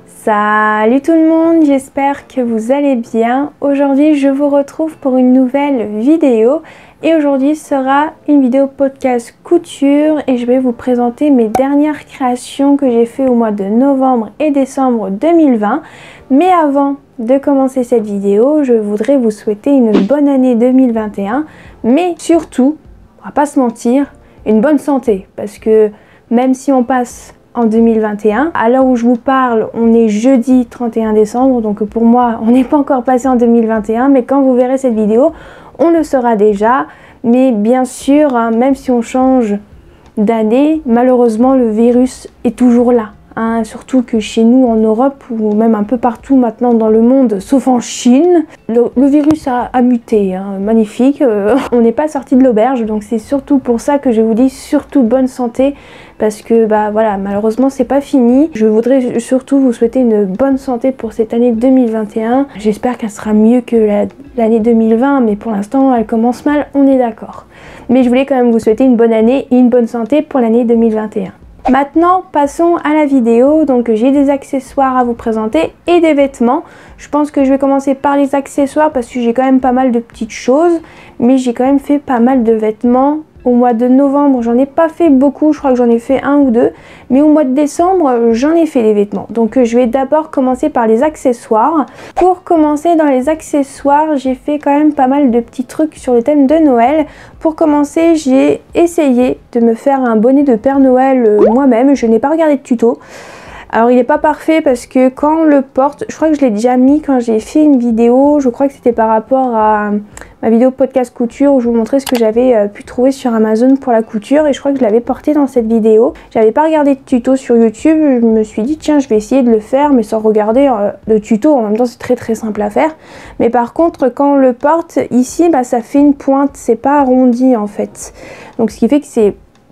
Salut tout le monde, j'espère que vous allez bien. Aujourd'hui je vous retrouve pour une nouvelle vidéo et aujourd'hui sera une vidéo podcast couture et je vais vous présenter mes dernières créations que j'ai fait au mois de novembre et décembre 2020. Mais avant de commencer cette vidéo, je voudrais vous souhaiter une bonne année 2021, mais surtout, on va pas se mentir, une bonne santé, parce que même si on passe en 2021. À l'heure où je vous parle, on est jeudi 31 décembre, donc pour moi, on n'est pas encore passé en 2021, mais quand vous verrez cette vidéo, on le saura déjà. Mais bien sûr, hein, même si on change d'année, malheureusement, le virus est toujours là. Hein, surtout que chez nous en Europe, ou même un peu partout maintenant dans le monde, sauf en Chine, le virus a muté, hein, magnifique. On n'est pas sorti de l'auberge, donc c'est surtout pour ça que je vous dis surtout bonne santé, parce que bah voilà, malheureusement c'est pas fini. Je voudrais surtout vous souhaiter une bonne santé pour cette année 2021. J'espère qu'elle sera mieux que l'année 2020, mais pour l'instant elle commence mal, on est d'accord. Mais je voulais quand même vous souhaiter une bonne année et une bonne santé pour l'année 2021. Maintenant, passons à la vidéo. Donc j'ai des accessoires à vous présenter et des vêtements. Je pense que je vais commencer par les accessoires parce que j'ai quand même pas mal de petites choses. Mais j'ai quand même fait pas mal de vêtements. Au mois de novembre, j'en ai pas fait beaucoup, je crois que j'en ai fait un ou deux. Mais au mois de décembre, j'en ai fait des vêtements. Donc je vais d'abord commencer par les accessoires. Pour commencer dans les accessoires, j'ai fait quand même pas mal de petits trucs sur le thème de Noël. Pour commencer, j'ai essayé de me faire un bonnet de Père Noël moi-même. Je n'ai pas regardé de tuto. Alors il n'est pas parfait parce que quand on le porte, je crois que je l'ai déjà mis quand j'ai fait une vidéo, je crois que c'était par rapport à ma vidéo podcast couture où je vous montrais ce que j'avais pu trouver sur Amazon pour la couture et je crois que je l'avais porté dans cette vidéo. J'avais pas regardé de tuto sur YouTube, je me suis dit tiens je vais essayer de le faire mais sans regarder de tuto, en même temps c'est très simple à faire. Mais par contre quand on le porte ici bah, ça fait une pointe, c'est pas arrondi en fait. Donc ce qui fait que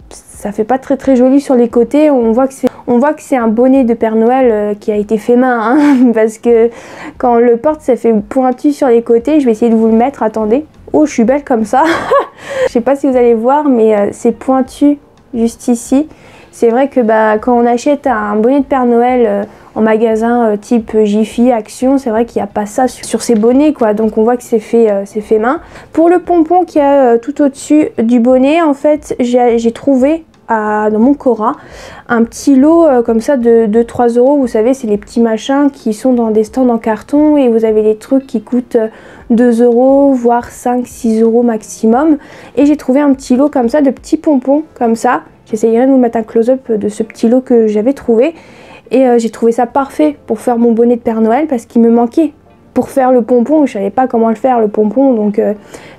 ça fait pas très joli sur les côtés, on voit que c'est un bonnet de Père Noël qui a été fait main, hein, parce que quand on le porte, ça fait pointu sur les côtés. Je vais essayer de vous le mettre, attendez. Oh, je suis belle comme ça. Je sais pas si vous allez voir, mais c'est pointu juste ici. C'est vrai que bah, quand on achète un bonnet de Père Noël en magasin type Jiffy, Action, c'est vrai qu'il n'y a pas ça sur ces bonnets, quoi. Donc on voit que c'est fait main. Pour le pompon qu'il y a tout au-dessus du bonnet, en fait, j'ai trouvé dans mon Cora un petit lot comme ça de 3 €. Vous savez, c'est les petits machins qui sont dans des stands en carton et vous avez les trucs qui coûtent 2 €, voire 5-6 € maximum. Et j'ai trouvé un petit lot comme ça de petits pompons comme ça. J'essayerai de vous mettre un close-up de ce petit lot que j'avais trouvé. Et j'ai trouvé ça parfait pour faire mon bonnet de Père Noël parce qu'il me manquait. Pour faire le pompon, je savais pas comment le faire le pompon, donc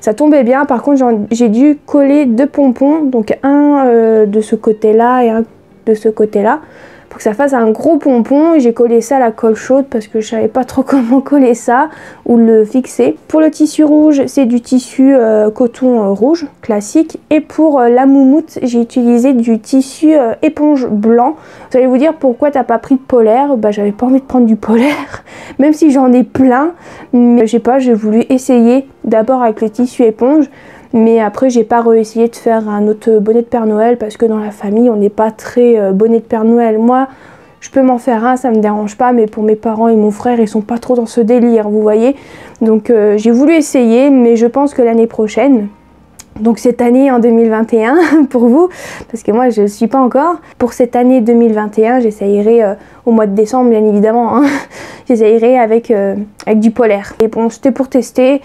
ça tombait bien. Par contre j'ai dû coller 2 pompons, donc un de ce côté là et un de ce côté là, pour que ça fasse un gros pompon. J'ai collé ça à la colle chaude parce que je savais pas trop comment coller ça ou le fixer. Pour le tissu rouge, c'est du tissu coton rouge classique, et pour la moumoute j'ai utilisé du tissu éponge blanc. Vous allez vous dire pourquoi t'as pas pris de polaire. Bah j'avais pas envie de prendre du polaire même si j'en ai plein, mais je sais pas, j'ai voulu essayer d'abord avec le tissu éponge. Mais après j'ai pas réessayé de faire un autre bonnet de Père Noël parce que dans la famille on n'est pas très bonnet de Père Noël. Moi je peux m'en faire un, ça me dérange pas, mais pour mes parents et mon frère ils sont pas trop dans ce délire, vous voyez. Donc j'ai voulu essayer, mais je pense que l'année prochaine, donc cette année en 2021 pour vous, parce que moi je ne suis pas encore, pour cette année 2021 j'essayerai au mois de décembre bien évidemment, hein, j'essayerai avec du polaire. Et bon, c'était pour tester.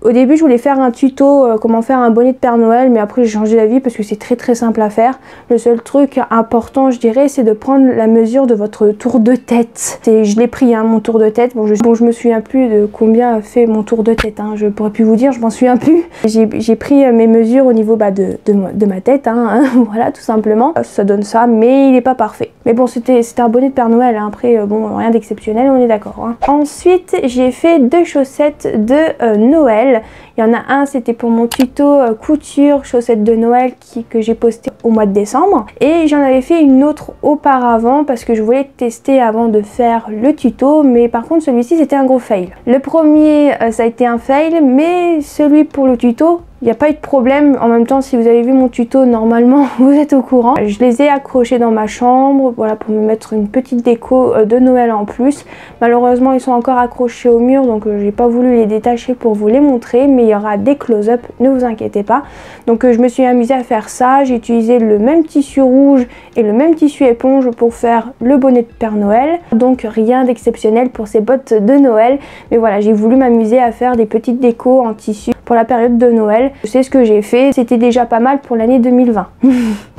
Au début je voulais faire un tuto comment faire un bonnet de Père Noël, mais après j'ai changé d'avis parce que c'est très simple à faire. Le seul truc important je dirais c'est de prendre la mesure de votre tour de tête. Je l'ai pris hein, mon tour de tête, bon je me souviens plus de combien fait mon tour de tête, hein. Je pourrais plus vous dire, je m'en souviens plus. J'ai pris mes mesures au niveau de ma tête, hein, voilà tout simplement. Ça donne ça, mais il n'est pas parfait. Mais bon, c'était un bonnet de Père Noël, hein. Après bon, rien d'exceptionnel, on est d'accord, hein. Ensuite j'ai fait 2 chaussettes de Noël. Il y en a un, c'était pour mon tuto couture chaussettes de Noël que j'ai posté au mois de décembre, et j'en avais fait une autre auparavant parce que je voulais tester avant de faire le tuto, mais par contre celui-ci c'était un gros fail. Le premier ça a été un fail, mais celui pour le tuto Il n'y a pas eu de problème. En même temps, si vous avez vu mon tuto, normalement, vous êtes au courant. Je les ai accrochés dans ma chambre, voilà, pour me mettre une petite déco de Noël en plus. Malheureusement, ils sont encore accrochés au mur, donc j'ai pas voulu les détacher pour vous les montrer. Mais il y aura des close-up, ne vous inquiétez pas. Donc je me suis amusée à faire ça. J'ai utilisé le même tissu rouge et le même tissu éponge pour faire le bonnet de Père Noël. Donc rien d'exceptionnel pour ces bottes de Noël. Mais voilà, j'ai voulu m'amuser à faire des petites décos en tissu pour la période de Noël. C'est ce que j'ai fait, c'était déjà pas mal pour l'année 2020.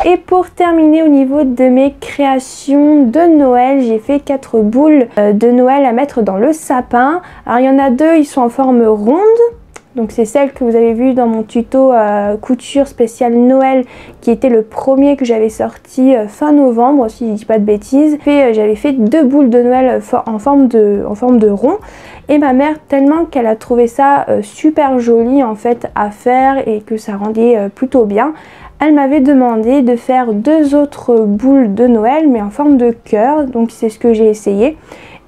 Et pour terminer au niveau de mes créations de Noël, j'ai fait 4 boules de Noël à mettre dans le sapin. Alors il y en a 2, ils sont en forme ronde. Donc c'est celle que vous avez vue dans mon tuto couture spéciale Noël, qui était le premier que j'avais sorti fin novembre, si je dis pas de bêtises. J'avais fait 2 boules de Noël en forme de rond. Et ma mère, tellement qu'elle a trouvé ça super joli en fait à faire et que ça rendait plutôt bien, elle m'avait demandé de faire 2 autres boules de Noël mais en forme de cœur. Donc c'est ce que j'ai essayé.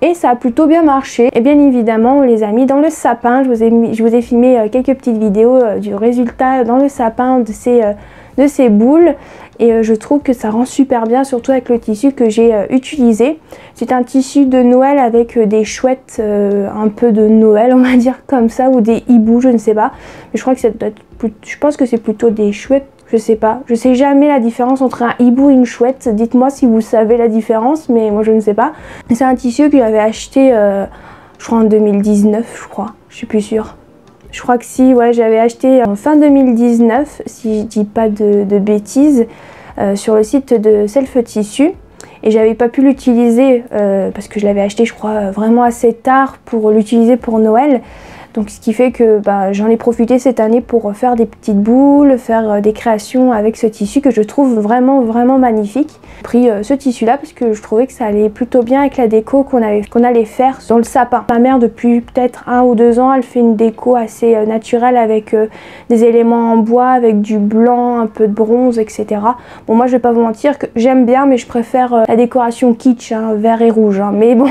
Et ça a plutôt bien marché. Et bien évidemment, on les a mis dans le sapin. Je vous ai filmé quelques petites vidéos du résultat dans le sapin de ces boules. Et je trouve que ça rend super bien, surtout avec le tissu que j'ai utilisé. C'est un tissu de Noël avec des chouettes un peu de Noël, on va dire comme ça, ou des hiboux, je ne sais pas. Mais je crois que ça doit être je pense que c'est plutôt des chouettes. Je sais pas, je sais jamais la différence entre un hibou et une chouette. Dites-moi si vous savez la différence, mais moi je ne sais pas. C'est un tissu que j'avais acheté, je crois en 2019, je crois. Je suis plus sûre. Je crois que si, ouais, j'avais acheté en fin 2019, si je dis pas de bêtises, sur le site de Self Tissu. Et j'avais pas pu l'utiliser parce que je l'avais acheté, je crois, vraiment assez tard pour l'utiliser pour Noël. Donc ce qui fait que j'en ai profité cette année pour faire des petites boules, faire des créations avec ce tissu que je trouve vraiment magnifique. J'ai pris ce tissu là parce que je trouvais que ça allait plutôt bien avec la déco qu'on allait faire dans le sapin. Ma mère depuis peut-être 1 ou 2 ans, elle fait une déco assez naturelle avec des éléments en bois, avec du blanc, un peu de bronze, etc. Bon, moi je vais pas vous mentir que j'aime bien, mais je préfère la décoration kitsch, hein, vert et rouge, hein. Mais bon,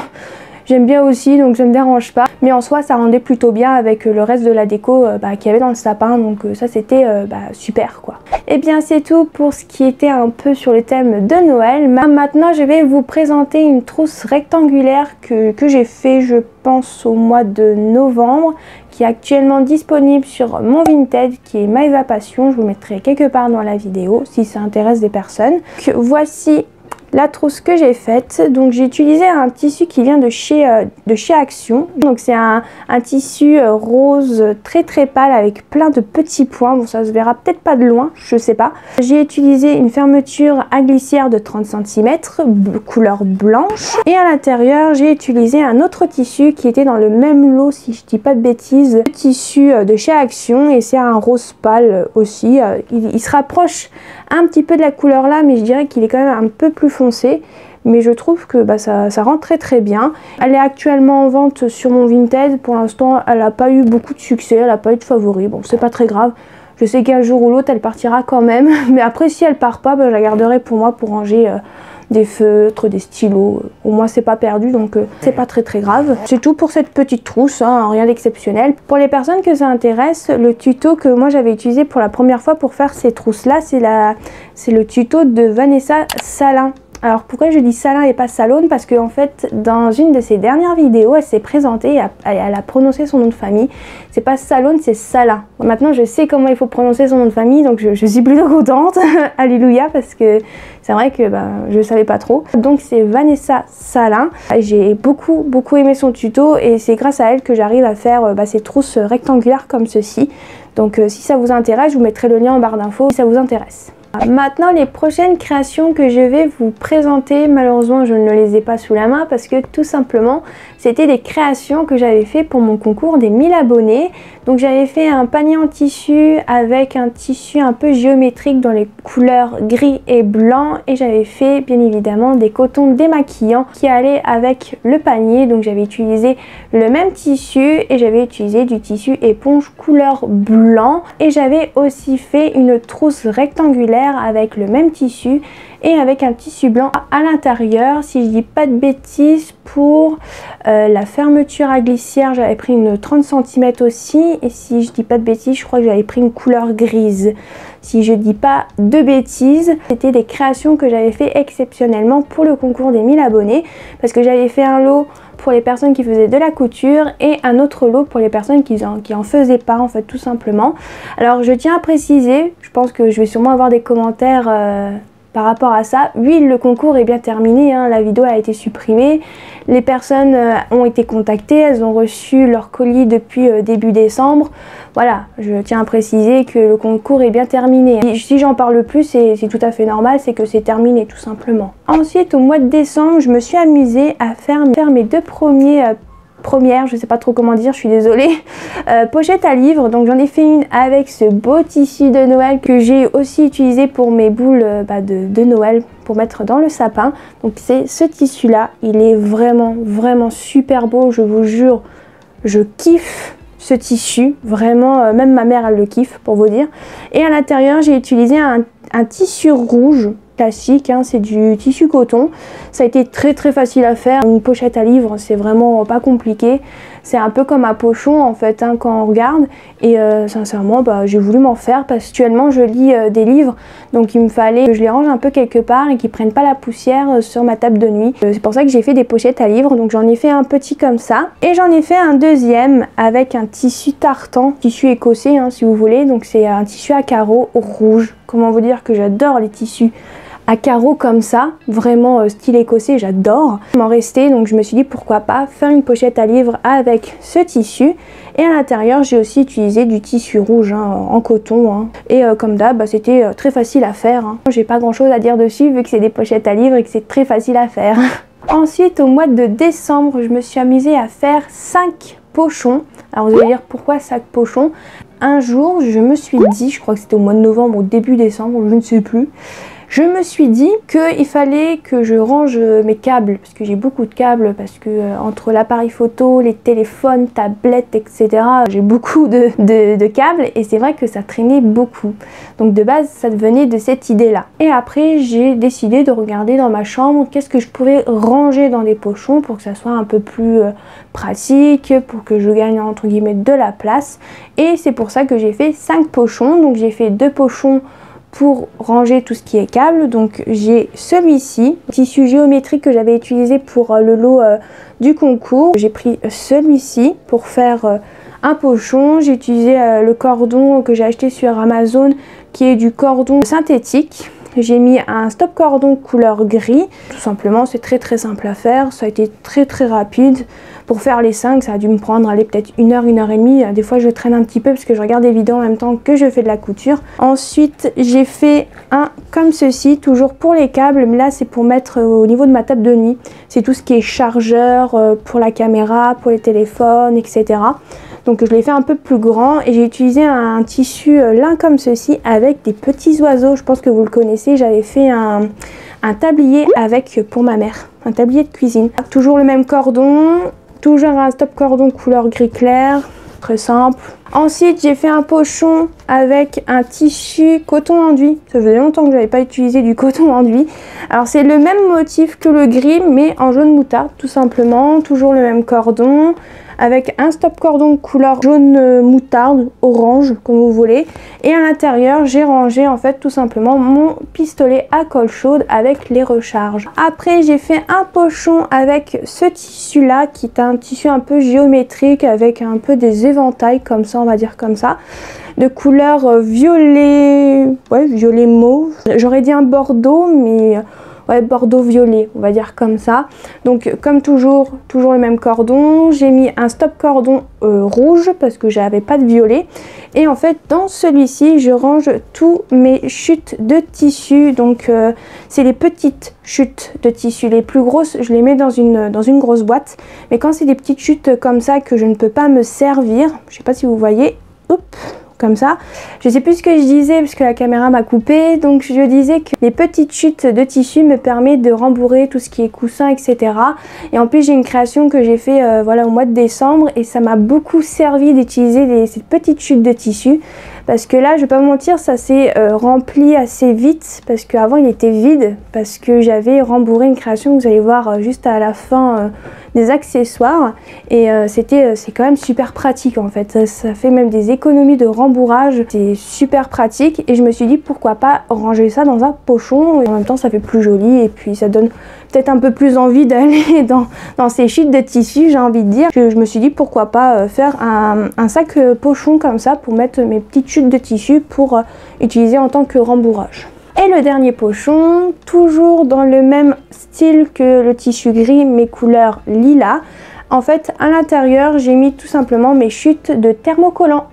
j'aime bien aussi, donc ça ne me dérange pas. Mais en soi, ça rendait plutôt bien avec le reste de la déco qu'il y avait dans le sapin. Donc ça, c'était super, quoi. Et bien, c'est tout pour ce qui était un peu sur le thème de Noël. Maintenant, je vais vous présenter une trousse rectangulaire que j'ai fait, je pense, au mois de novembre, qui est actuellement disponible sur mon Vinted, qui est Maeva Passion. Je vous mettrai quelque part dans la vidéo, si ça intéresse des personnes. Voici la trousse que j'ai faite. Donc j'ai utilisé un tissu qui vient de chez Action. Donc c'est un tissu rose très pâle avec plein de petits points. Bon, ça se verra peut-être pas de loin, je sais pas. J'ai utilisé une fermeture à glissière de 30 cm couleur blanche, et à l'intérieur j'ai utilisé un autre tissu qui était dans le même lot, si je dis pas de bêtises, le tissu de chez Action, et c'est un rose pâle aussi. Il se rapproche un petit peu de la couleur là, mais je dirais qu'il est quand même un peu plus foncé. Mais je trouve que ça rend très bien. Elle est actuellement en vente sur mon Vinted. Pour l'instant, elle n'a pas eu beaucoup de succès, elle n'a pas eu de favoris. Bon, c'est pas très grave. Je sais qu'un jour ou l'autre, elle partira quand même. Mais après, si elle part pas, je la garderai pour moi pour ranger des feutres, des stylos. Au moins, c'est pas perdu, donc c'est pas très grave. C'est tout pour cette petite trousse, hein, rien d'exceptionnel. Pour les personnes que ça intéresse, le tuto que moi j'avais utilisé pour la première fois pour faire ces trousses-là, c'est le tuto de Vanessa Salin. Alors pourquoi je dis Salin et pas Salone? Parce qu'en fait, dans une de ses dernières vidéos, elle s'est présentée, elle a prononcé son nom de famille. C'est pas Salone, c'est Salin. Bon, maintenant, je sais comment il faut prononcer son nom de famille, donc je suis plutôt contente. Alléluia, parce que c'est vrai que je savais pas trop. Donc c'est Vanessa Salin. J'ai beaucoup aimé son tuto, et c'est grâce à elle que j'arrive à faire ces trousses rectangulaires comme ceci. Donc si ça vous intéresse, je vous mettrai le lien en barre d'infos si ça vous intéresse. Maintenant, les prochaines créations que je vais vous présenter, malheureusement je ne les ai pas sous la main parce que tout simplement c'était des créations que j'avais fait pour mon concours des 1000 abonnés. Donc j'avais fait un panier en tissu avec un tissu un peu géométrique dans les couleurs gris et blanc, et j'avais fait bien évidemment des cotons démaquillants qui allaient avec le panier. Donc j'avais utilisé le même tissu et j'avais utilisé du tissu éponge couleur blanc, et j'avais aussi fait une trousse rectangulaire vert avec le même tissu et avec un tissu blanc à l'intérieur. Si je dis pas de bêtises, pour la fermeture à glissière, j'avais pris une 30 cm aussi. Et si je dis pas de bêtises, je crois que j'avais pris une couleur grise. Si je dis pas de bêtises, c'était des créations que j'avais fait exceptionnellement pour le concours des 1000 abonnés. Parce que j'avais fait un lot pour les personnes qui faisaient de la couture et un autre lot pour les personnes qui en faisaient pas, en fait, tout simplement. Alors je tiens à préciser, je pense que je vais sûrement avoir des commentaires par rapport à ça. Oui, le concours est bien terminé, hein, la vidéo a été supprimée, les personnes ont été contactées, elles ont reçu leur colis depuis début décembre. Voilà, je tiens à préciser que le concours est bien terminé. Et si j'en parle plus, c'est tout à fait normal, c'est que c'est terminé tout simplement. Ensuite, au mois de décembre, je me suis amusée à faire mes deux premières, je sais pas trop comment dire, je suis désolée, pochette à livres. Donc j'en ai fait une avec ce beau tissu de Noël que j'ai aussi utilisé pour mes boules de Noël pour mettre dans le sapin. Donc c'est ce tissu là, il est vraiment super beau, je vous jure, je kiffe ce tissu, vraiment, même ma mère elle le kiffe pour vous dire. Et à l'intérieur j'ai utilisé un tissu rouge classique, hein, c'est du tissu coton. Ça a été très facile à faire. Une pochette à livres, c'est vraiment pas compliqué. C'est un peu comme un pochon en fait, hein, quand on regarde. Et sincèrement, j'ai voulu m'en faire parce qu'actuellement je lis des livres, donc il me fallait que je les range un peu quelque part et qu'ils prennent pas la poussière sur ma table de nuit. C'est pour ça que j'ai fait des pochettes à livres. Donc j'en ai fait un petit comme ça et j'en ai fait un deuxième avec un tissu tartan, tissu écossais, hein, si vous voulez. Donc c'est un tissu à carreaux rouge. Comment vous dire que j'adore les tissus à carreaux comme ça, vraiment style écossais, j'adore. Il m'en restait, donc je me suis dit pourquoi pas faire une pochette à livres avec ce tissu. Et à l'intérieur j'ai aussi utilisé du tissu rouge, hein, en coton, hein. Et comme d'hab, c'était très facile à faire, hein. J'ai pas grand chose à dire dessus vu que c'est des pochettes à livres et que c'est très facile à faire. Ensuite, au mois de décembre, je me suis amusée à faire 5 pochons. Alors vous allez dire pourquoi 5 pochons. Un jour je me suis dit, je crois que c'était au mois de novembre ou début décembre, je ne sais plus, je me suis dit qu'il fallait que je range mes câbles, parce que j'ai beaucoup de câbles, parce que entre l'appareil photo, les téléphones, tablettes, etc., j'ai beaucoup de câbles et c'est vrai que ça traînait beaucoup. Donc de base, ça venait de cette idée-là. Et après, j'ai décidé de regarder dans ma chambre qu'est-ce que je pouvais ranger dans des pochons pour que ça soit un peu plus pratique, pour que je gagne entre guillemets de la place. Et c'est pour ça que j'ai fait 5 pochons. Donc j'ai fait 2 pochons pour ranger tout ce qui est câble. Donc j'ai celui-ci, tissu géométrique que j'avais utilisé pour le lot du concours. J'ai pris celui-ci pour faire un pochon. J'ai utilisé le cordon que j'ai acheté sur Amazon qui est du cordon synthétique. J'ai mis un stop cordon couleur gris. Tout simplement, c'est très simple à faire. Ça a été très rapide. Pour faire les 5, ça a dû me prendre peut-être 1 heure, 1 heure et demie. Des fois, je traîne un petit peu parce que je regarde des vidéos en même temps que je fais de la couture. Ensuite, j'ai fait un comme ceci, toujours pour les câbles. Mais là, c'est pour mettre au niveau de ma table de nuit. C'est tout ce qui est chargeur pour la caméra, pour les téléphones, etc. Donc je l'ai fait un peu plus grand et j'ai utilisé un tissu lin comme ceci avec des petits oiseaux. Je pense que vous le connaissez, j'avais fait un tablier avec pour ma mère, un tablier de cuisine. Toujours le même cordon, toujours un stop cordon couleur gris clair, très simple. Ensuite j'ai fait un pochon avec un tissu coton enduit. Ça faisait longtemps que je n'avais pas utilisé du coton enduit. Alors c'est le même motif que le gris mais en jaune moutarde tout simplement. Toujours le même cordon avec un stop cordon couleur jaune moutarde, orange comme vous voulez. Et à l'intérieur j'ai rangé en fait tout simplement mon pistolet à colle chaude avec les recharges. Après j'ai fait un pochon avec ce tissu là qui est un tissu un peu géométrique avec un peu des éventails comme ça, on va dire comme ça, de couleur violet, ouais, violet mauve. J'aurais dit un bordeaux mais ouais, bordeaux violet, on va dire comme ça. Donc comme toujours le même cordon. J'ai mis un stop cordon rouge parce que j'avais pas de violet. Et en fait dans celui-ci je range tous mes chutes de tissu. Donc c'est les petites chutes de tissu. Les plus grosses je les mets dans une grosse boîte. Mais quand c'est des petites chutes comme ça que je ne peux pas me servir, je sais pas si vous voyez, hop, comme ça. Je sais plus ce que je disais parce que la caméra m'a coupé. Donc je disais que les petites chutes de tissu me permettent de rembourrer tout ce qui est coussin, etc. Et en plus j'ai une création que j'ai fait voilà, au mois de décembre et ça m'a beaucoup servi d'utiliser ces petites chutes de tissu parce que là je vais pas vous mentir, ça s'est rempli assez vite parce qu'avant il était vide, parce que j'avais rembourré une création que vous allez voir juste à la fin des accessoires, et c'est quand même super pratique en fait, ça fait même des économies de rembourrage, c'est super pratique, et je me suis dit pourquoi pas ranger ça dans un pochon, et en même temps ça fait plus joli et puis ça donne peut-être un peu plus envie d'aller dans ces sheets de tissu, j'ai envie de dire. Je me suis dit pourquoi pas faire un sac pochon comme ça pour mettre mes petites chutes de tissu pour utiliser en tant que rembourrage. Et le dernier pochon, toujours dans le même style que le tissu gris, mais couleur lilas. En fait, à l'intérieur, j'ai mis tout simplement mes chutes de thermocollants.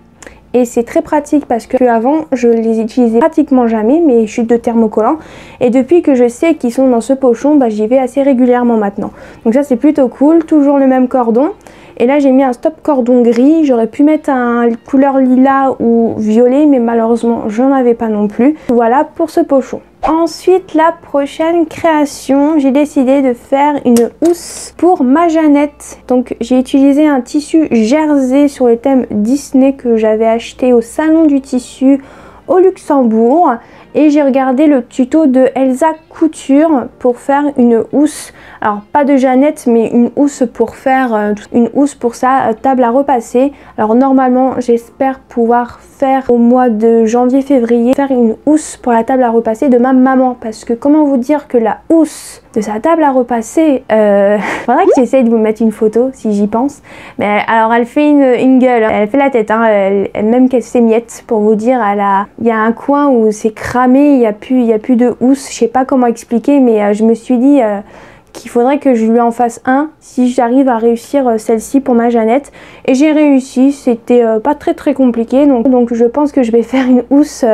Et c'est très pratique parce que avant je les utilisais pratiquement jamais, mes chutes de thermocollants, et depuis que je sais qu'ils sont dans ce pochon, bah, j'y vais assez régulièrement maintenant. Donc ça c'est plutôt cool, toujours le même cordon, et là j'ai mis un stop cordon gris. J'aurais pu mettre un couleur lilas ou violet, mais malheureusement j'en avais pas non plus. Voilà pour ce pochon. Ensuite, la prochaine création, j'ai décidé de faire une housse pour ma Jeannette. Donc j'ai utilisé un tissu jersey sur le thème Disney que j'avais acheté au salon du tissu au Luxembourg, et j'ai regardé le tuto de Elsa Couture pour faire une housse. Alors pas de Jeannette, mais une housse pour faire une housse pour sa table à repasser. Alors normalement j'espère pouvoir faire au mois de janvier-février, faire une housse pour la table à repasser de ma maman, parce que comment vous dire que la housse de sa table à repasser, faudrait que j'essaye de vous mettre une photo si j'y pense. Mais alors elle fait une gueule, elle fait la tête, hein, elle même qu'elle s'émiette pour vous dire. Il y a un coin où c'est cramé, il y a plus de housse, je sais pas comment expliquer, mais je me suis dit qu'il faudrait que je lui en fasse un si j'arrive à réussir celle-ci pour ma Jeannette, et j'ai réussi. C'était pas très compliqué, donc je pense que je vais faire une housse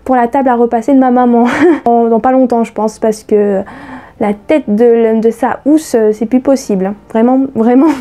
pour la table à repasser de ma maman dans pas longtemps je pense, parce que la tête de sa housse, c'est plus possible, vraiment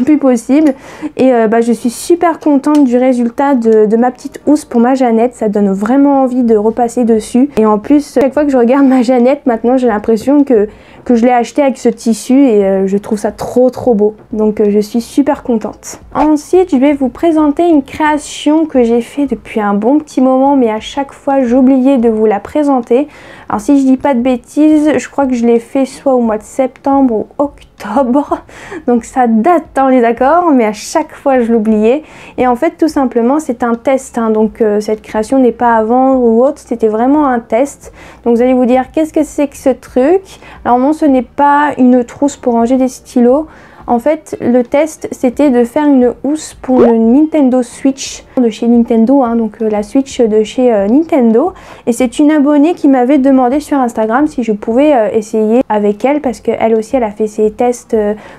plus possible. Et je suis super contente du résultat de ma petite housse pour ma Jeannette. Ça donne vraiment envie de repasser dessus, et en plus chaque fois que je regarde ma Jeannette maintenant, j'ai l'impression que je l'ai acheté avec ce tissu, et je trouve ça trop beau, donc je suis super contente. Ensuite, je vais vous présenter une création que j'ai fait depuis un bon petit moment, mais à chaque fois j'oubliais de vous la présenter. Alors si je dis pas de bêtises, je crois que je l'ai fait soit au mois de septembre ou octobre, donc ça date, on est d'accord, mais à chaque fois je l'oubliais. Et en fait tout simplement c'est un test, hein, donc cette création n'est pas à vendre ou autre, c'était vraiment un test. Donc vous allez vous dire qu'est-ce que c'est que ce truc. Alors non, ce n'est pas une trousse pour ranger des stylos. En fait, le test, c'était de faire une housse pour le Nintendo Switch de chez Nintendo, hein, donc la Switch de chez Nintendo. Et c'est une abonnée qui m'avait demandé sur Instagram si je pouvais essayer avec elle, parce qu'elle aussi, elle a fait ses tests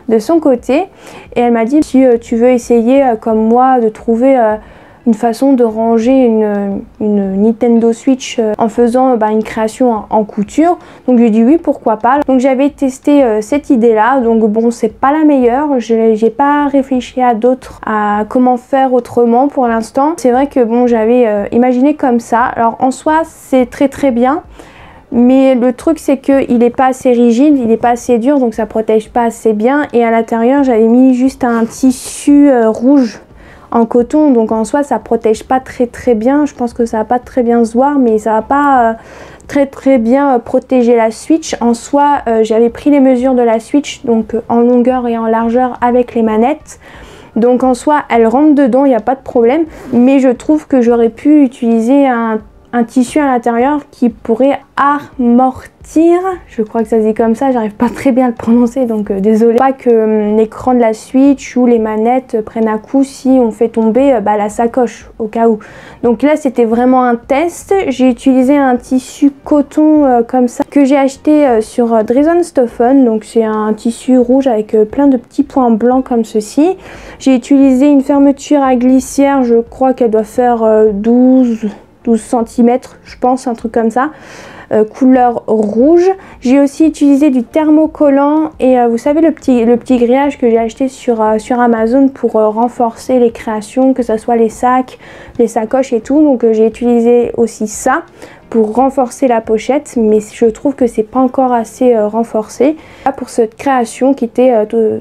de son côté. Et elle m'a dit, si tu veux essayer comme moi de trouver une façon de ranger une Nintendo Switch en faisant une création en couture. Donc j'ai dit oui, pourquoi pas. Donc j'avais testé cette idée là, donc bon, c'est pas la meilleure, j'ai pas réfléchi à d'autres, à comment faire autrement pour l'instant. C'est vrai que bon, j'avais imaginé comme ça. Alors en soi c'est très bien, mais le truc c'est qu'il n'est pas assez rigide, il n'est pas assez dur, donc ça protège pas assez bien. Et à l'intérieur j'avais mis juste un tissu rouge en coton, donc en soi ça protège pas très bien. Je pense que ça va pas très bien se voir, mais ça va pas très bien protéger la Switch. En soi j'avais pris les mesures de la Switch, donc en longueur et en largeur avec les manettes, donc en soi elle rentre dedans, il n'y a pas de problème. Mais je trouve que j'aurais pu utiliser un tissu à l'intérieur qui pourrait amortir, je crois que ça se dit comme ça, j'arrive pas très bien à le prononcer, donc désolé. Pas que l'écran de la Switch ou les manettes prennent un coup si on fait tomber la sacoche au cas où. Donc là c'était vraiment un test. J'ai utilisé un tissu coton comme ça que j'ai acheté sur Dresden-Stoffen, donc c'est un tissu rouge avec plein de petits points blancs comme ceci. J'ai utilisé une fermeture à glissière, je crois qu'elle doit faire 12 cm, je pense, un truc comme ça. couleur rouge. J'ai aussi utilisé du thermocollant et vous savez le petit grillage que j'ai acheté sur Amazon pour renforcer les créations, que ce soit les sacs, les sacoches et tout. Donc j'ai utilisé aussi ça pour renforcer la pochette, mais je trouve que c'est pas encore assez renforcé pour cette création qui était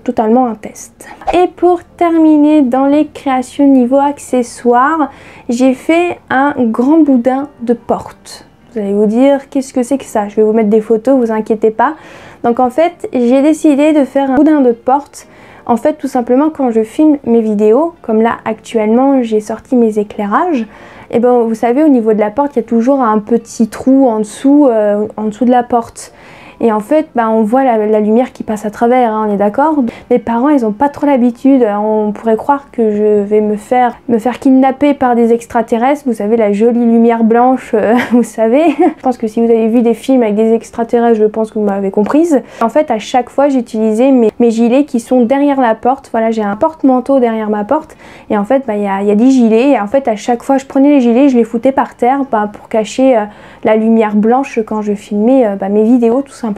totalement un test. Et pour terminer dans les créations niveau accessoires, j'ai fait un grand boudin de porte. Vous allez vous dire qu'est-ce que c'est que ça? Je vais vous mettre des photos, vous inquiétez pas. Donc en fait, j'ai décidé de faire un boudin de porte. En fait, tout simplement, quand je filme mes vidéos, comme là actuellement j'ai sorti mes éclairages, et ben vous savez, au niveau de la porte, il y a toujours un petit trou en dessous de la porte. Et en fait, on voit la lumière qui passe à travers, hein, on est d'accord. Mes parents, ils n'ont pas trop l'habitude. On pourrait croire que je vais me faire kidnapper par des extraterrestres. Vous savez, la jolie lumière blanche, vous savez. Je pense que si vous avez vu des films avec des extraterrestres, je pense que vous m'avez comprise. En fait, à chaque fois, j'utilisais mes gilets qui sont derrière la porte. Voilà, j'ai un porte-manteau derrière ma porte. Et en fait, y a des gilets. Et en fait, à chaque fois, je prenais les gilets, je les foutais par terre pour cacher la lumière blanche quand je filmais mes vidéos, tout simplement.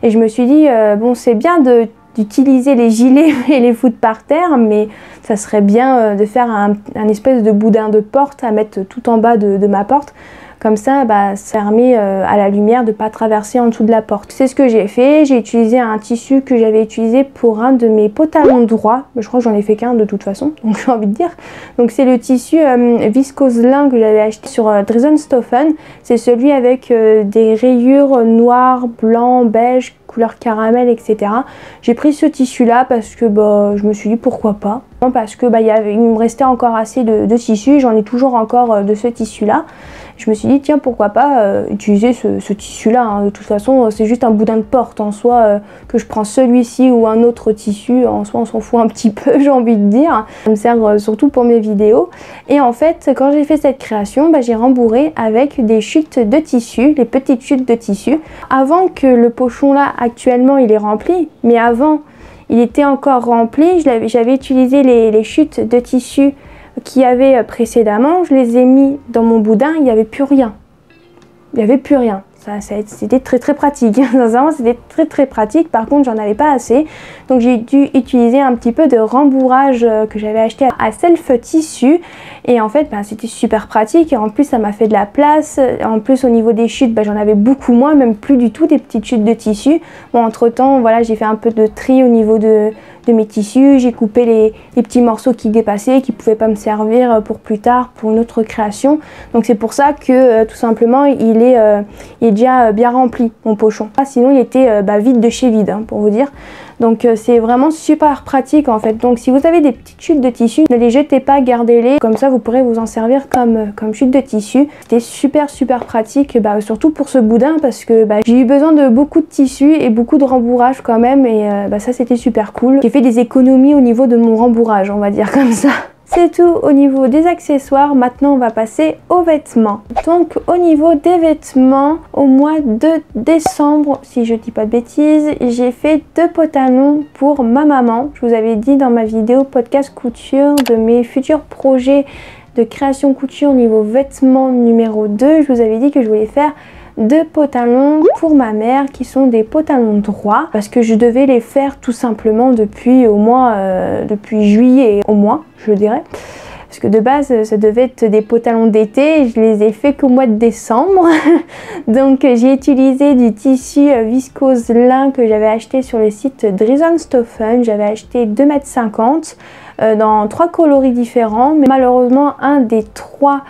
Et je me suis dit, bon, c'est bien d'utiliser les gilets et les foutre par terre, mais ça serait bien de faire un espèce de boudin de porte à mettre tout en bas de ma porte. Comme ça, ça permet à la lumière de ne pas traverser en dessous de la porte. C'est ce que j'ai fait. J'ai utilisé un tissu que j'avais utilisé pour un de mes pantalons droits. Je crois que j'en ai fait qu'un de toute façon, donc j'ai envie de dire. Donc c'est le tissu viscose lin que j'avais acheté sur Dresdenstoffen. C'est celui avec des rayures noires, blanc, beige, couleur caramel, etc. J'ai pris ce tissu là parce que je me suis dit pourquoi pas. Parce que il me restait encore assez de tissu. J'en ai toujours encore de ce tissu là. Je me suis dit tiens, pourquoi pas utiliser ce tissu là, hein. De toute façon c'est juste un boudin de porte en soi, que je prends celui-ci ou un autre tissu, en soi on s'en fout un petit peu, j'ai envie de dire. Ça me sert surtout pour mes vidéos. Et en fait quand j'ai fait cette création, j'ai rembourré avec des chutes de tissu, les petites chutes de tissu. Avant que le pochon là actuellement il est rempli, mais avant il était encore rempli, j'avais utilisé les chutes de tissu qu'il y avait précédemment, je les ai mis dans mon boudin, il n'y avait plus rien. Il n'y avait plus rien. C'était très pratique. Sincèrement, c'était très pratique. Par contre, j'en avais pas assez. Donc j'ai dû utiliser un petit peu de rembourrage que j'avais acheté à Self Tissu. Et en fait, c'était super pratique. Et en plus, ça m'a fait de la place. En plus, au niveau des chutes, j'en avais beaucoup moins, même plus du tout des petites chutes de tissu. Bon, entre temps, voilà, j'ai fait un peu de tri au niveau de mes tissus. J'ai coupé les petits morceaux qui dépassaient, qui ne pouvaient pas me servir pour plus tard, pour une autre création. Donc c'est pour ça que tout simplement, il est déjà bien rempli, mon pochon. Sinon, il était vide de chez vide, hein, pour vous dire. Donc c'est vraiment super pratique en fait. Donc si vous avez des petites chutes de tissu, ne les jetez pas, gardez-les. Comme ça vous pourrez vous en servir comme chute de tissu. C'était super pratique, surtout pour ce boudin, parce que j'ai eu besoin de beaucoup de tissu et beaucoup de rembourrage quand même. Et ça c'était super cool. J'ai fait des économies au niveau de mon rembourrage, on va dire comme ça. C'est tout au niveau des accessoires. Maintenant on va passer aux vêtements. Donc au niveau des vêtements, au mois de décembre, si je dis pas de bêtises, j'ai fait 2 pantalons pour ma maman. Je vous avais dit dans ma vidéo podcast couture de mes futurs projets de création couture niveau vêtements numéro 2. Je vous avais dit que je voulais faire 2 pantalons pour ma mère qui sont des pantalons droits parce que je devais les faire tout simplement depuis juillet au moins, je dirais. Parce que de base ça devait être des pantalons d'été et je les ai fait qu'au mois de décembre. Donc j'ai utilisé du tissu viscose lin que j'avais acheté sur le site Dresdenstoffen. J'avais acheté 2,50 m dans 3 coloris différents, mais malheureusement un des 3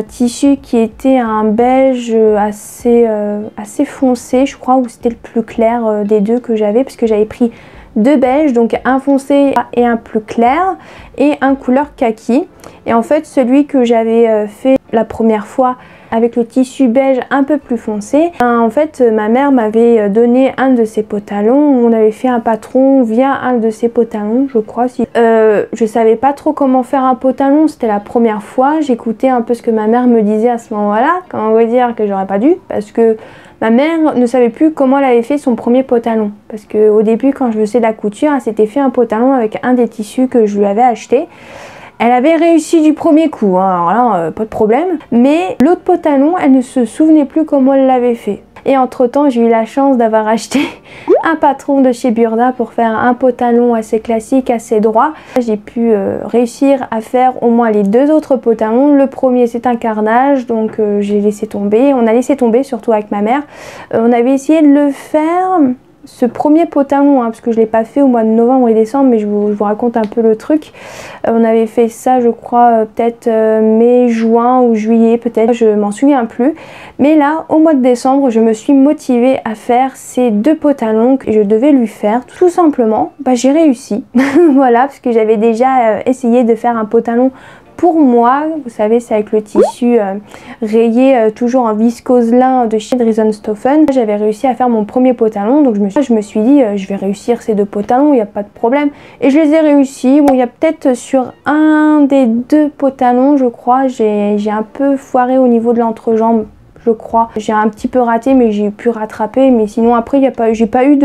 tissus qui était un beige assez foncé, je crois, ou c'était le plus clair des deux que j'avais, parce que j'avais pris 2 beiges, donc un foncé et un plus clair, et un couleur kaki. Et en fait celui que j'avais fait la première fois avec le tissu beige un peu plus foncé, en fait ma mère m'avait donné un de ces pantalons. On avait fait un patron via un de ces pantalons, je crois. Je savais pas trop comment faire un pantalon, c'était la première fois. J'écoutais un peu ce que ma mère me disait à ce moment-là. Comment vous dire que j'aurais pas dû, parce que ma mère ne savait plus comment elle avait fait son premier pantalon. Parce qu'au début, quand je faisais de la couture, elle s'était fait un pantalon avec un des tissus que je lui avais acheté. Elle avait réussi du premier coup, hein, alors là, pas de problème. Mais l'autre pantalon, elle ne se souvenait plus comment elle l'avait fait. Et entre temps, j'ai eu la chance d'avoir acheté un patron de chez Burda pour faire un pantalon assez classique, assez droit. J'ai pu réussir à faire au moins les 2 autres pantalons. Le premier, c'est un carnage, donc j'ai laissé tomber. On a laissé tomber, surtout avec ma mère. On avait essayé de le faire... Ce premier pantalon, hein, parce que je ne l'ai pas fait au mois de novembre et décembre, mais je vous raconte un peu le truc. On avait fait ça, je crois, peut-être mai, juin ou juillet, peut-être, je m'en souviens plus. Mais là, au mois de décembre, je me suis motivée à faire ces 2 pantalons que je devais lui faire. Tout simplement, bah, j'ai réussi. Voilà, parce que j'avais déjà essayé de faire un pantalon pour moi, vous savez, c'est avec le tissu rayé toujours en viscose lin de chez Drizzenstoffen. J'avais réussi à faire mon premier pantalon, donc je me suis dit je vais réussir ces 2 pantalons, il n'y a pas de problème. Et je les ai réussis. Bon, il y a peut-être sur un des 2 pantalons, je crois, j'ai un peu foiré au niveau de l'entrejambe, je crois. J'ai un petit peu raté, mais j'ai pu rattraper. Mais sinon après, j'ai pas eu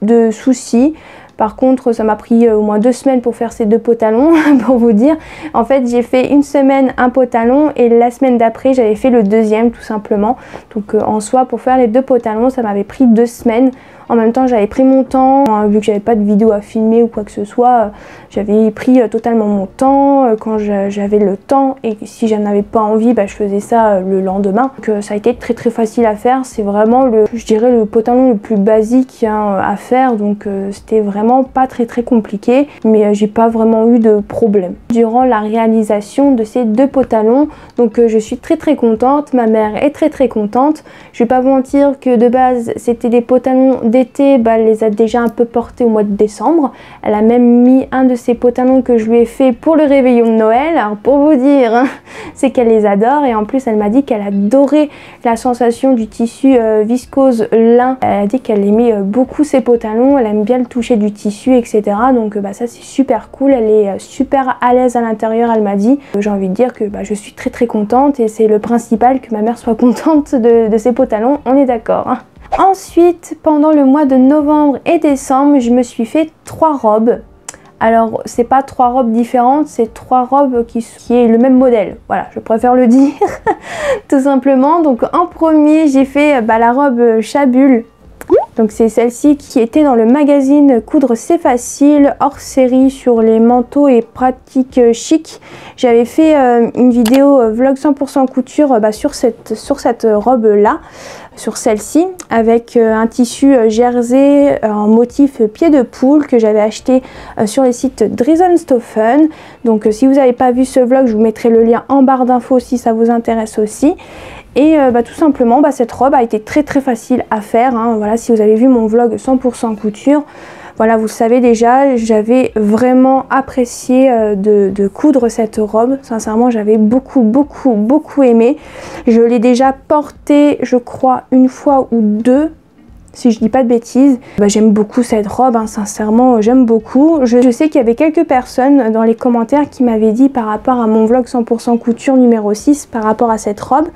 de soucis. Par contre, ça m'a pris au moins 2 semaines pour faire ces 2 pantalons, pour vous dire. En fait, j'ai fait une semaine un pantalon et la semaine d'après, j'avais fait le deuxième, tout simplement. Donc en soi, pour faire les 2 pantalons, ça m'avait pris 2 semaines. En même temps, j'avais pris mon temps, vu que j'avais pas de vidéo à filmer ou quoi que ce soit. J'avais pris totalement mon temps quand j'avais le temps, et si j'en avais pas envie, bah, je faisais ça le lendemain. Donc ça a été très très facile à faire. C'est vraiment je dirais le pantalon le plus basique hein, à faire, donc c'était vraiment pas très très compliqué, mais j'ai pas vraiment eu de problème durant la réalisation de ces 2 pantalons. Donc je suis très très contente, ma mère est très très contente. Je vais pas vous mentir que de base c'était des pantalons d'été, bah, elle les a déjà un peu portés au mois de décembre. Elle a même mis un de ces pantalons que je lui ai fait pour le réveillon de Noël. Alors pour vous dire, hein, c'est qu'elle les adore, et en plus elle m'a dit qu'elle adorait la sensation du tissu viscose lin. Elle a dit qu'elle aimait beaucoup ces pantalons, elle aime bien le toucher du tissu, etc. Donc bah, ça c'est super cool, elle est super à l'aise à l'intérieur, elle m'a dit. J'ai envie de dire que bah, je suis très très contente, et c'est le principal, que ma mère soit contente de ces pantalons, on est d'accord, hein. Ensuite, pendant le mois de novembre et décembre, je me suis fait 3 robes. Alors, c'est pas 3 robes différentes, c'est 3 robes qui est le même modèle. Voilà, je préfère le dire, tout simplement. Donc, en premier, j'ai fait la robe Chabule. Donc c'est celle-ci qui était dans le magazine Coudre c'est facile, hors série sur les manteaux et pratiques chic. J'avais fait une vidéo vlog 100% couture sur cette robe là, sur celle-ci, avec un tissu jersey en motif pied de poule que j'avais acheté sur les sites Drizzenstoffen. Donc si vous n'avez pas vu ce vlog, je vous mettrai le lien en barre d'infos si ça vous intéresse aussi. Et tout simplement, cette robe a été très très facile à faire, hein. Voilà, si vous avez vu mon vlog 100% couture, voilà, vous savez déjà, j'avais vraiment apprécié de coudre cette robe. Sincèrement, j'avais beaucoup aimé. Je l'ai déjà portée, je crois, une fois ou 2. Si je dis pas de bêtises. J'aime beaucoup cette robe, hein, sincèrement j'aime beaucoup. Je sais qu'il y avait quelques personnes dans les commentaires qui m'avaient dit par rapport à mon vlog 100% couture numéro 6, par rapport à cette robe,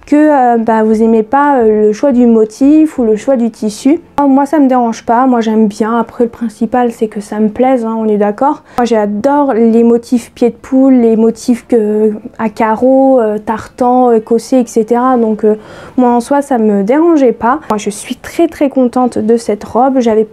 que vous aimez pas le choix du motif ou le choix du tissu. Moi ça me dérange pas, moi j'aime bien. Après le principal c'est que ça me plaise, hein, on est d'accord. Moi j'adore les motifs pied de poule, les motifs à carreaux, tartan, écossais, etc. Donc moi en soi ça me dérangeait pas. Moi je suis très très contente de cette robe. J'ai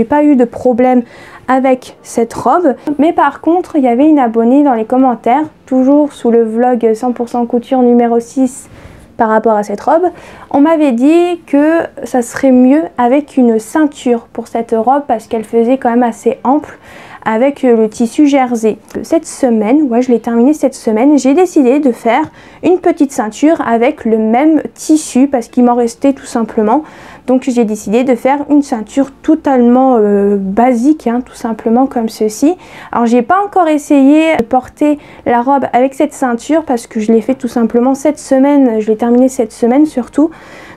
pas eu de problème avec cette robe, mais par contre il y avait une abonnée dans les commentaires, toujours sous le vlog 100% couture numéro 6, par rapport à cette robe, on m'avait dit que ça serait mieux avec une ceinture pour cette robe, parce qu'elle faisait quand même assez ample avec le tissu jersey. Cette semaine, je l'ai terminé cette semaine, j'ai décidé de faire une petite ceinture avec le même tissu parce qu'il m'en restait tout simplement. Donc j'ai décidé de faire une ceinture totalement basique, hein, tout simplement comme ceci. Alors j'ai pas encore essayé de porter la robe avec cette ceinture parce que je l'ai fait tout simplement cette semaine, je l'ai terminé cette semaine surtout.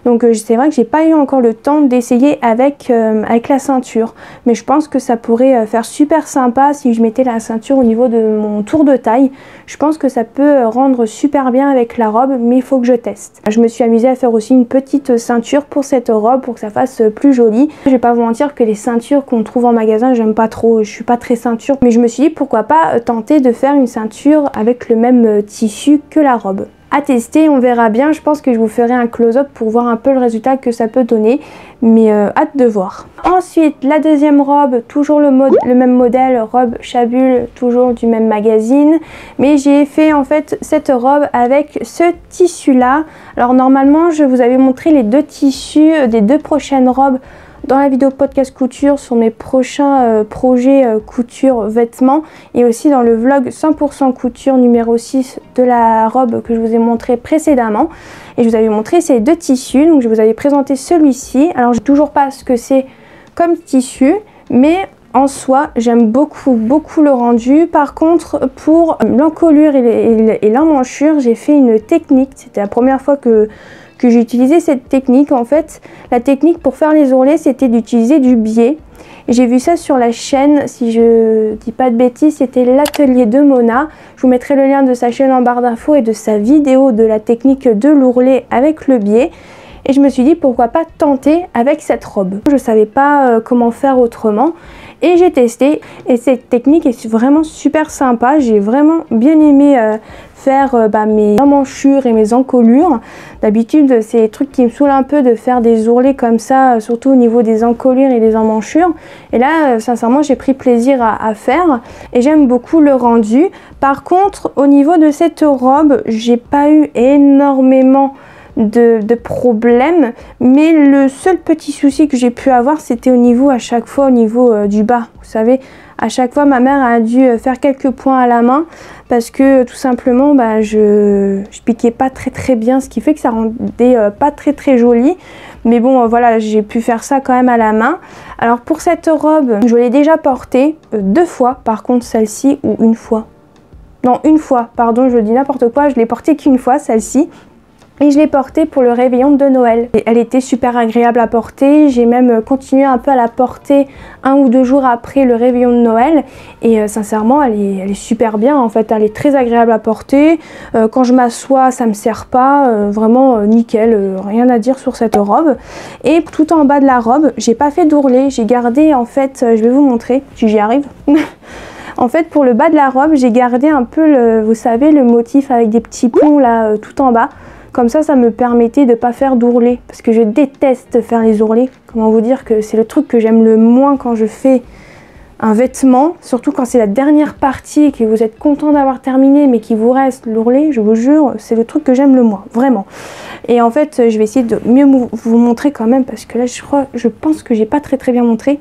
Donc c'est vrai que j'ai pas eu encore le temps d'essayer avec la ceinture, mais je pense que ça pourrait faire super sympa si je mettais la ceinture au niveau de mon tour de taille. Je pense que ça peut rendre super bien avec la robe, mais il faut que je teste. Je me suis amusée à faire aussi une petite ceinture pour cette robe pour que ça fasse plus joli. Je vais pas vous mentir que les ceintures qu'on trouve en magasin, j'aime pas trop, je suis pas très ceinture, mais je me suis dit pourquoi pas tenter de faire une ceinture avec le même tissu que la robe. À tester, on verra bien. Je pense que je vous ferai un close-up pour voir un peu le résultat que ça peut donner, mais hâte de voir. Ensuite, la deuxième robe, toujours le même modèle, robe Chabule, toujours du même magazine, mais j'ai fait en fait cette robe avec ce tissu là. Alors normalement, je vous avais montré les deux tissus des deux prochaines robes dans la vidéo podcast couture sur mes prochains projets couture vêtements, et aussi dans le vlog 100% couture numéro 6 de la robe que je vous ai montré précédemment. Et je vous avais montré ces deux tissus, donc je vous avais présenté celui-ci. Alors je ne sais toujours pas ce que c'est comme tissu, mais en soi j'aime beaucoup le rendu. Par contre, pour l'encolure et l'emmanchure, j'ai fait une technique. C'était la première fois que j'ai utilisé cette technique. En fait, la technique pour faire les ourlets, c'était d'utiliser du biais. J'ai vu ça sur la chaîne, si je dis pas de bêtises, c'était l'atelier de Mona. Je vous mettrai le lien de sa chaîne en barre d'infos et de sa vidéo de la technique de l'ourlet avec le biais. Et je me suis dit pourquoi pas tenter avec cette robe. Je savais pas comment faire autrement et j'ai testé, et cette technique est vraiment super sympa. J'ai vraiment bien aimé faire mes emmanchures et mes encolures. D'habitude c'est des trucs qui me saoulent un peu de faire des ourlets comme ça, surtout au niveau des encolures et des emmanchures. Et là sincèrement j'ai pris plaisir à faire et j'aime beaucoup le rendu. Par contre, au niveau de cette robe, j'ai pas eu énormément de problèmes, mais le seul petit souci que j'ai pu avoir, c'était au niveau, à chaque fois au niveau du bas. Vous savez, à chaque fois ma mère a dû faire quelques points à la main parce que tout simplement je piquais pas très bien, ce qui fait que ça rendait pas très joli. Mais bon voilà, j'ai pu faire ça quand même à la main. Alors pour cette robe, je l'ai déjà portée deux fois, par contre celle-ci, ou une fois, non une fois, pardon, je dis n'importe quoi, je l'ai portée qu'une fois celle-ci. Et je l'ai portée pour le réveillon de Noël. Et elle était super agréable à porter. J'ai même continué un peu à la porter 1 ou 2 jours après le réveillon de Noël. Et sincèrement, elle est super bien en fait. Elle est très agréable à porter. Quand je m'assois, ça me serre pas. Vraiment nickel. Rien à dire sur cette robe. Et tout en bas de la robe, j'ai pas fait d'ourlet. J'ai gardé en fait, je vais vous montrer si j'y arrive. En fait, pour le bas de la robe, j'ai gardé un peu, vous savez, le motif avec des petits ponts là tout en bas. Comme ça me permettait de ne pas faire d'ourlets, parce que je déteste faire les ourlets. Comment vous dire que c'est le truc que j'aime le moins quand je fais un vêtement, surtout quand c'est la dernière partie et que vous êtes content d'avoir terminé mais qu'il vous reste l'ourlet, je vous jure, c'est le truc que j'aime le moins, vraiment. Et en fait, je vais essayer de mieux vous montrer quand même, parce que là, je pense que j'ai pas très bien montré.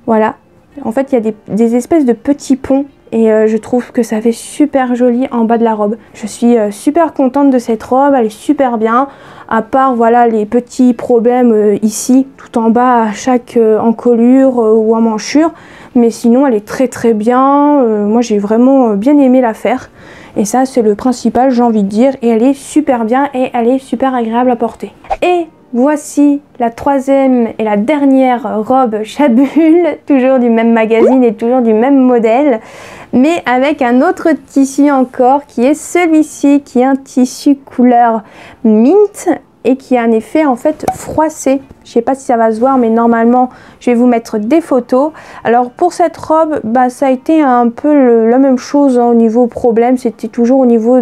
Voilà. En fait, il y a des espèces de petits ponts. Et je trouve que ça fait super joli en bas de la robe. Je suis super contente de cette robe, elle est super bien. À part voilà les petits problèmes ici, tout en bas à chaque encolure ou emmanchure. Mais sinon elle est très bien. Moi j'ai vraiment bien aimé la faire. Et ça c'est le principal, j'ai envie de dire. Et elle est super bien et elle est super agréable à porter. Et voici la troisième et la dernière robe Chabule, toujours du même magazine et toujours du même modèle, mais avec un autre tissu encore qui est celui-ci, qui est un tissu couleur mint et qui a un effet en fait froissé. Je sais pas si ça va se voir, mais normalement je vais vous mettre des photos. Alors pour cette robe, ça a été un peu la même chose hein, au niveau problème. C'était toujours au niveau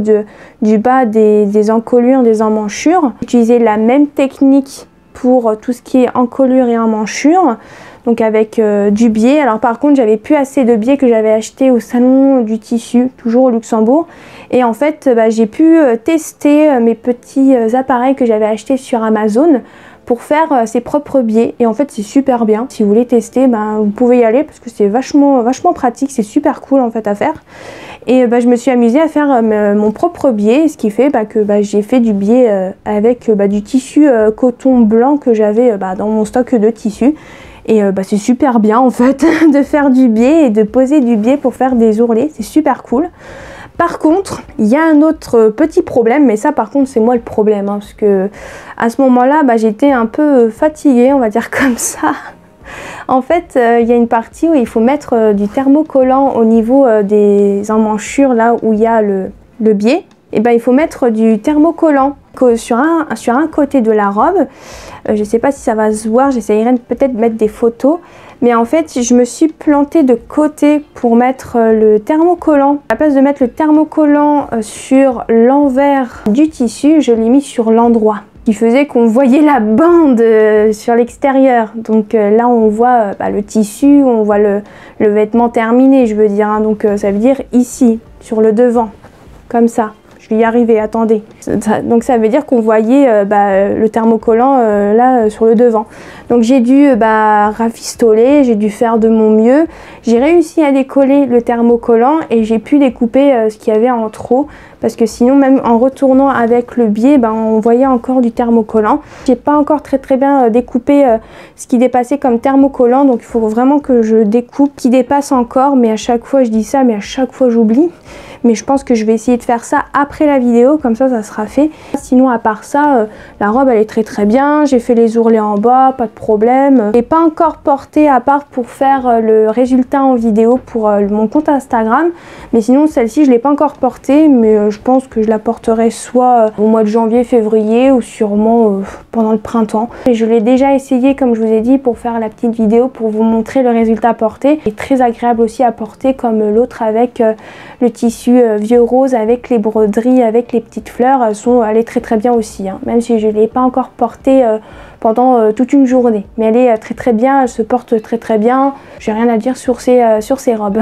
du bas des encolures, des emmanchures. J'ai utilisé la même technique pour tout ce qui est encolure et emmanchure, donc avec du biais. Alors par contre j'avais plus assez de biais que j'avais acheté au salon du tissu, toujours au Luxembourg, et en fait j'ai pu tester mes petits appareils que j'avais achetés sur Amazon pour faire ses propres biais, et en fait c'est super bien. Si vous voulez tester, vous pouvez y aller parce que c'est vachement pratique, c'est super cool en fait à faire. Et je me suis amusée à faire mon propre biais, ce qui fait que j'ai fait du biais avec du tissu coton blanc que j'avais dans mon stock de tissu. Et c'est super bien en fait de faire du biais et de poser du biais pour faire des ourlets, c'est super cool. Par contre, il y a un autre petit problème, mais ça par contre c'est moi le problème, hein, parce que à ce moment-là, j'étais un peu fatiguée, on va dire comme ça. En fait, il y a une partie où il faut mettre du thermocollant au niveau des emmanchures, là où il y a le biais. Et il faut mettre du thermocollant sur un côté de la robe. Je ne sais pas si ça va se voir, j'essayerai peut-être de mettre des photos. Mais en fait, je me suis plantée de côté pour mettre le thermocollant. À la place de mettre le thermocollant sur l'envers du tissu, je l'ai mis sur l'endroit qui faisait qu'on voyait la bande sur l'extérieur. Donc là, on voit le tissu, on voit le vêtement terminé, je veux dire. Hein. Donc ça veut dire ici, sur le devant, comme ça. Je vais y arriver, attendez. Donc ça veut dire qu'on voyait le thermocollant là sur le devant. Donc j'ai dû rafistoler, j'ai dû faire de mon mieux. J'ai réussi à décoller le thermocollant et j'ai pu découper ce qu'il y avait en trop. Parce que sinon, même en retournant avec le biais, on voyait encore du thermocollant. J'ai pas encore très bien découpé ce qui dépassait comme thermocollant. Donc il faut vraiment que je découpe ce qui dépasse encore. Mais à chaque fois, je dis ça, mais à chaque fois, j'oublie. Mais je pense que je vais essayer de faire ça après la vidéo, comme ça sera fait. Sinon à part ça, la robe elle est très bien, j'ai fait les ourlets en bas, pas de problème. Je l'ai pas encore portée à part pour faire le résultat en vidéo pour mon compte Instagram. Mais sinon celle-ci je l'ai pas encore portée, mais je pense que je la porterai soit au mois de janvier, février ou sûrement pendant le printemps. Et je l'ai déjà essayé comme je vous ai dit pour faire la petite vidéo pour vous montrer le résultat porté. Et très agréable aussi à porter comme l'autre avec le tissu vieux rose avec les broderies, avec les petites fleurs, elle est très bien aussi, hein, même si je ne l'ai pas encore portée pendant toute une journée. Mais elle est très bien, elle se porte très bien, j'ai rien à dire sur ces robes.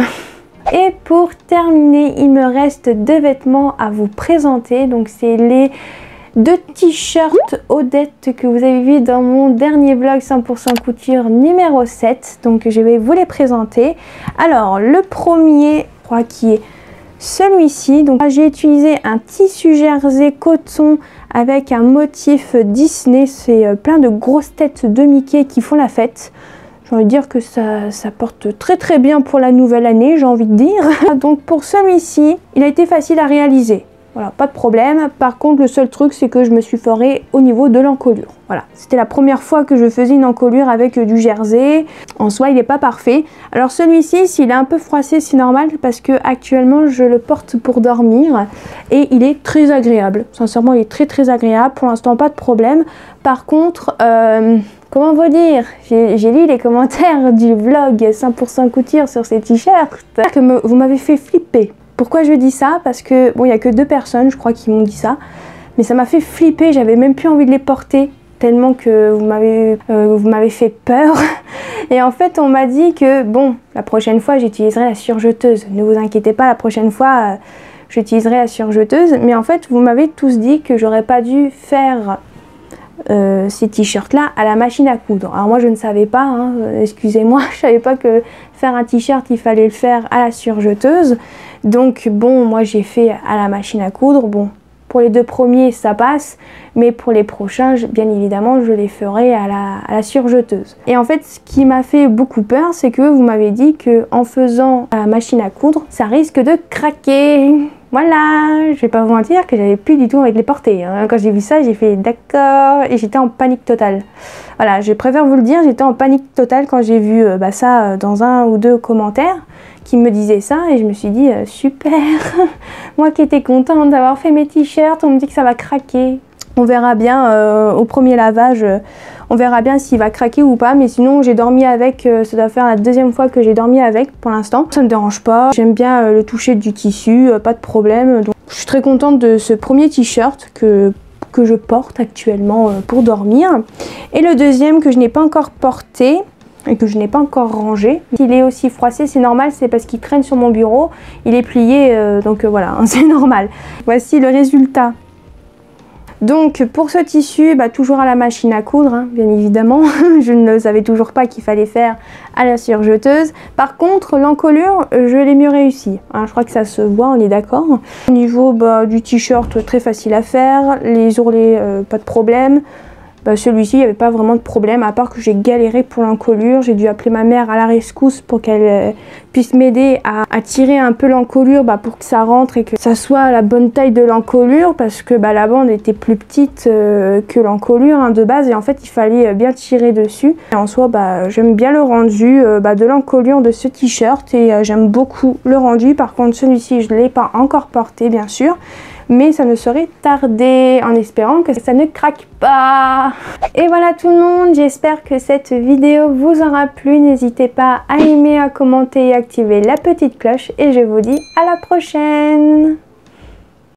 Et pour terminer, il me reste deux vêtements à vous présenter, donc c'est les deux t-shirts Odette que vous avez vu dans mon dernier vlog 100% couture numéro 7, donc je vais vous les présenter. Alors le premier, je crois qui est celui-ci, donc j'ai utilisé un tissu jersey coton avec un motif Disney, c'est plein de grosses têtes de Mickey qui font la fête. J'ai envie de dire que ça porte très bien pour la nouvelle année, j'ai envie de dire. Donc pour celui-ci, il a été facile à réaliser. Voilà, pas de problème. Par contre, le seul truc, c'est que je me suis forée au niveau de l'encolure. Voilà, c'était la première fois que je faisais une encolure avec du jersey. En soi, il n'est pas parfait. Alors celui-ci, s'il est un peu froissé, c'est normal parce que actuellement, je le porte pour dormir et il est très agréable. Sincèrement, il est très agréable. Pour l'instant, pas de problème. Par contre, comment vous dire, j'ai lu les commentaires du vlog 100% couture sur ces t-shirts que vous m'avez fait flipper. Pourquoi je dis ça? Parce que, bon, il n'y a que 2 personnes, je crois, qui m'ont dit ça. Mais ça m'a fait flipper, j'avais même plus envie de les porter, tellement que vous m'avez fait peur. Et en fait, on m'a dit que, bon, la prochaine fois, j'utiliserai la surjeteuse. Ne vous inquiétez pas, la prochaine fois, j'utiliserai la surjeteuse. Mais en fait, vous m'avez tous dit que j'aurais pas dû faire ces t-shirts là à la machine à coudre. Alors moi je ne savais pas, hein, excusez-moi, je savais pas que faire un t-shirt il fallait le faire à la surjeteuse. Donc bon, moi j'ai fait à la machine à coudre. Bon, pour les 2 premiers ça passe, mais pour les prochains bien évidemment je les ferai à la surjeteuse. Et en fait ce qui m'a fait beaucoup peur, c'est que vous m'avez dit que en faisant à la machine à coudre ça risque de craquer. Voilà, je vais pas vous mentir que j'avais plus du tout envie de les porter. Hein. Quand j'ai vu ça, j'ai fait d'accord et j'étais en panique totale. Voilà, je préfère vous le dire, j'étais en panique totale quand j'ai vu ça dans 1 ou 2 commentaires qui me disaient ça et je me suis dit super. Moi qui étais contente d'avoir fait mes t-shirts, on me dit que ça va craquer. On verra bien au premier lavage, on verra bien s'il va craquer ou pas, mais sinon j'ai dormi avec, ça doit faire la 2e fois que j'ai dormi avec pour l'instant. Ça me dérange pas, j'aime bien le toucher du tissu, pas de problème. Donc, je suis très contente de ce premier t-shirt que je porte actuellement pour dormir. Et le deuxième que je n'ai pas encore porté et que je n'ai pas encore rangé. S'il est aussi froissé, c'est normal, c'est parce qu'il traîne sur mon bureau, il est plié, donc voilà, c'est normal. Voici le résultat. Donc pour ce tissu, toujours à la machine à coudre, hein, bien évidemment. Je ne savais toujours pas qu'il fallait faire à la surjeteuse. Par contre, l'encolure, je l'ai mieux réussi. Hein, je crois que ça se voit, on est d'accord. Au niveau du t-shirt, très facile à faire. Les ourlets, pas de problème. Bah, celui-ci, il n'y avait pas vraiment de problème, à part que j'ai galéré pour l'encolure. J'ai dû appeler ma mère à la rescousse pour qu'elle puisse m'aider à tirer un peu l'encolure pour que ça rentre et que ça soit à la bonne taille de l'encolure, parce que la bande était plus petite que l'encolure de base, et en fait il fallait bien tirer dessus. Et en soi, j'aime bien le rendu de l'encolure de ce t-shirt, et j'aime beaucoup le rendu. Par contre, celui-ci, je ne l'ai pas encore porté, bien sûr, mais ça ne saurait tarder, en espérant que ça ne craque pas. Et voilà tout le monde, j'espère que cette vidéo vous aura plu. N'hésitez pas à aimer, à commenter et activer la petite cloche, et je vous dis à la prochaine.